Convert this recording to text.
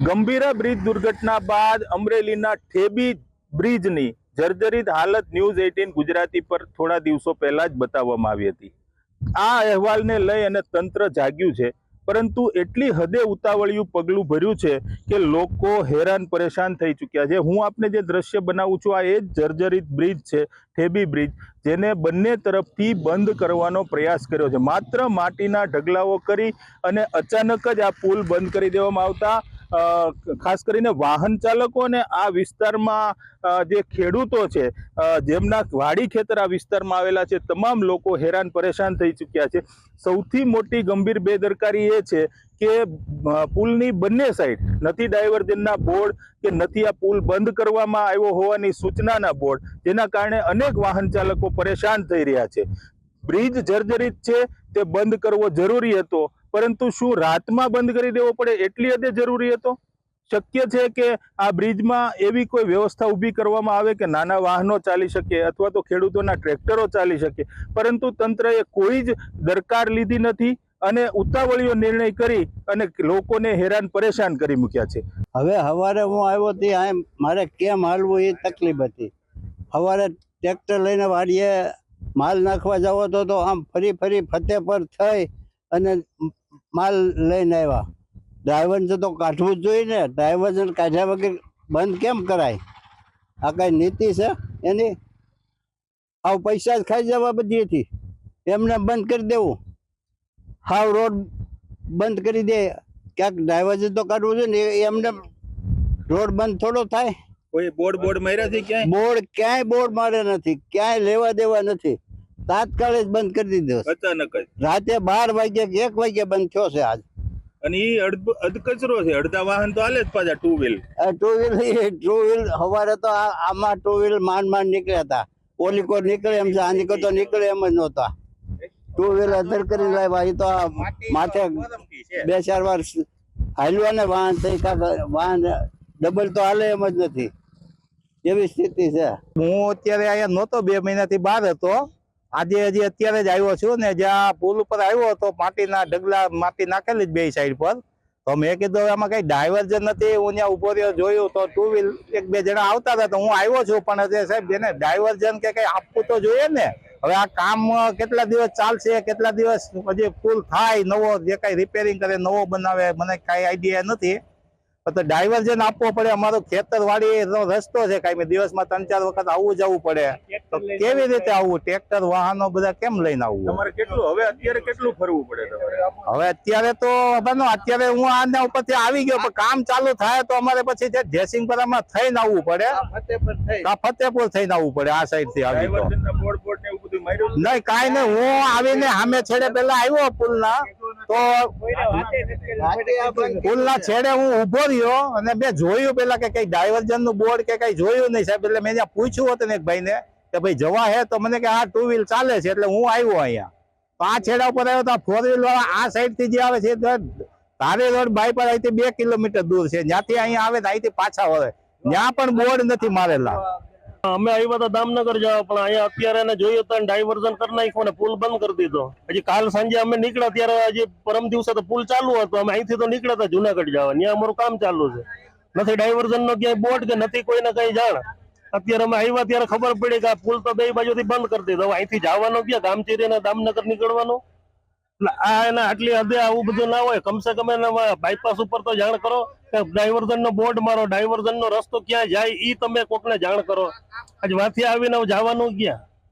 Gambhira bridge દુર્ઘટના બાદ અમરેલીના ઠેબી બ્રિજની જર્જરિત હાલત ન્યૂઝ 18 ગુજરાતી પર થોડા દિવસો પહેલા જ બતાવવામાં આવી હતી। આ અહેવાલને લઈ અને તંત્ર જાગ્યું છે, પરંતુ એટલી હદે ઉતાવળિયું પગલું ભર્યું છે કે લોકો હેરાન પરેશાન થઈ ચૂક્યા છે। હું આપને જે દ્રશ્ય બનાવું છું આ એ જ જર્જરિત બ્રિજ છે, ઠેબી બ્રિજ, જેને બંને તરફથી બંધ કરવાનો પ્રયાસ કર્યો છે। માત્ર માટીના ઢગલાઓ કરી અને અચાનક જ આ પુલ બંધ કરી દેવામાં આવતા ખાસ કરીને વાહન ચાલકો અને આ વિસ્તારમાં જે ખેડૂતો છે, જેમના વાડી ખેતર આ વિસ્તારમાં આવેલા છે, તમામ લોકો હેરાન પરેશાન થઈ ચૂક્યા છે। સૌથી મોટી ગંભીર બેદરકારી એ છે કે પુલની બંને સાઈડ નથી ડાયવર્ઝનના બોર્ડ કે નથી આ પુલ બંધ કરવામાં આવ્યો હોવાની સૂચનાના બોર્ડ, જેના કારણે અનેક વાહન ચાલકો પરેશાન થઈ રહ્યા છે। બ્રિજ જર્જરિત છે, તે બંધ કરવો જરૂરી હતો, પરંતુ શું રાતમાં બંધ કરી દેવો પડે એટલી હદે જરૂરી હતો? શક્ય છે કે આ બ્રિજમાં એવી કોઈ વ્યવસ્થા ઊભી કરવામાં આવે કે નાના વાહનો ચાલી શકે અથવા તો ખેડૂતોના ટ્રેક્ટરો ચાલી શકે, પરંતુ તંત્રએ કોઈ જ દરકાર લીધી નથી અને ઉતાવળિયો નિર્ણય કરી અને લોકોને હેરાન પરેશાન કરી મૂક્યા છે। હવે સવારે હું આવ્યો હતી, આ મારે કેમ હાલવું એ તકલીફ હતી। સવારે ટ્રેક્ટર લઈને વાડીએ માલ નાખવા જવો તો આમ ફરી ફતેપર થઈ અને માલ લઈને આવ્યા। ડ્રાઈવરને તો કાઢવું જ જોઈએ ને, ડ્રાઈવરને કાઢ્યા વગર બંધ કેમ કરાય? આ કાંઈ નીતિ છે એની? આવ પૈસા જ ખાઈ જવા બધીથી એમને બંધ કરી દેવું, હાવ રોડ બંધ કરી દે, ક્યાંક ડ્રાઈવર તો કાઢવું જોઈએ ને, એમને રોડ બંધ થોડો થાય? કોઈ બોર્ડ માર્યા છે ક્યાંય? બોર્ડ ક્યાંય બોર્ડ મારે નથી, ક્યાંય લેવા દેવા નથી, તાત્કાલિક જ બંધ કરી દીધો અચાનક જ રાતે 12 વાગે કે 1 વાગે બંધ થયો છે આજ। અને એ અધકચરો છે, અડધા વાહન તો હાલે જ પાછા ટુ વ્હીલ સવારે તો આમાં ટુ વ્હીલ માંડ નીકળ્યા હતા, ઓલી કોઈ નીકળે એમ છે, આની કોઈ તો નીકળે એમ જ નહોતા। ટુ વ્હીલ અધર કરી લાવ્યા, એ તો માથે 2-4 વાર હાલ્યા ને વાહન થઈ, વાહન ડબલ તો હાલે એમ જ નથી, એવી સ્થિતિ છે। હું અત્યારે અહીંયા નહોતો, 2 મહિનાથી બહાર હતો, આજે હજી અત્યારે જ આવ્યો છું ને જ્યાં પુલ ઉપર આવ્યો હતો માટીના ઢગલા, માટી નાખેલી જ બે સાઈડ પર, તો મેં કીધું આમાં કઈ ડાયવર્ઝન નથી। હું ત્યાં ઉભો રહ્યો, જોયું તો ટુ વ્હીલ 1-2 જણા આવતા હતા, તો હું આવ્યો છું, પણ સાહેબ જેને ડાયવર્ઝન કે કઈ આપવું તો જોઈએ ને। હવે આ કામ કેટલા દિવસ ચાલશે, કેટલા દિવસ હજી પુલ થાય નવો, જે કઈ રિપેરિંગ કરે નવો બનાવે, મને કઈ આઈડિયા નથી, તો ડાયવર્ઝન આપવો પડે। અમારો ખેતરવાડી રસ્તો છે, કાંઈ દિવસમાં 3-4 વખત આવવું જવું પડે, તો કેવી રીતે આવવું? ટ્રેક્ટર વાહનો બધા કેમ લઈને આવવું? તમારે કેટલું હવે અત્યારે કેટલું ફરવું પડે તમારે? હવે અત્યારે તો અત્યારે હું આના ઉપરથી આવી ગયો, પણ કામ ચાલુ થાય તો અમારે પછી જે જયસિંહપુરામાં થઈને આવવું પડે, ફતેપુર થઈને આવવું પડે, આ સાઈડ થી આવી તો નહીં, કાંઈ નહીં। હું આવીને સામે છેડે પેલા આવ્યો પુલના, તો પુલના છેડે હું ઉભો રહ્યો અને મેં જોયું પેલા કે કઈ ડાયવર્ઝન નું બોર્ડ કે કઈ જોયું નહીં સાહેબ, એટલે મેં ત્યાં પૂછ્યું હતું ને એક ભાઈને કે ભાઈ જવા હે, તો મને કે આ ટુ વ્હીલ ચાલે છે, એટલે હું આવ્યો અહીંયા। તો આ છેડા ઉપર આવ્યો તો 4 વ્હીલ વાળા આ સાઈડ થી જે આવે છે, ધારી રોડ બાયપાસ અહીંથી 2 કિલોમીટર દૂર છે, જ્યાંથી અહીંયા આવે ને અહીંથી પાછા વળે, ત્યાં પણ બોર્ડ નથી મારેલા। અમે આવ્યા હતા દામનગર જવા, પણ અહીંયા અત્યારે એને જોયું તો ડાયવર્ઝન કરી નાખ્યું ને પુલ બંધ કરી દીધો। હજી કાલ સાંજે અમે નીકળ્યા ત્યારે, હજી પરમ દિવસે તો પુલ ચાલુ હતો, અમે અહીંથી તો નીકળ્યા હતા જુનાગઢ જવા, ત્યાં અમારું કામ ચાલુ છે, નથી ડાયવર્ઝન નો ક્યાંય બોર્ડ કે નથી કોઈને કઈ જાણ। અત્યારે અમે આવ્યા ત્યારે ખબર પડી કે આ પુલ તો 2 બાજુથી બંધ કરી દીધો, અહીંથી જવાનો ક્યાં, ગામચીરી ને દામનગર નીકળવાનું? આ એના આટલી હદે આવું બધું ના હોય, કમસે કમ બાયપાસ ઉપર તો જાણ કરો કે ડાયવર્ઝન નો બોર્ડ મારો, ડાયવર્ઝન નો રસ્તો ક્યાં જાય ઈ તમે કોકને જાણ કરો। આજે વાથી આવીને જવાનું ક્યાં?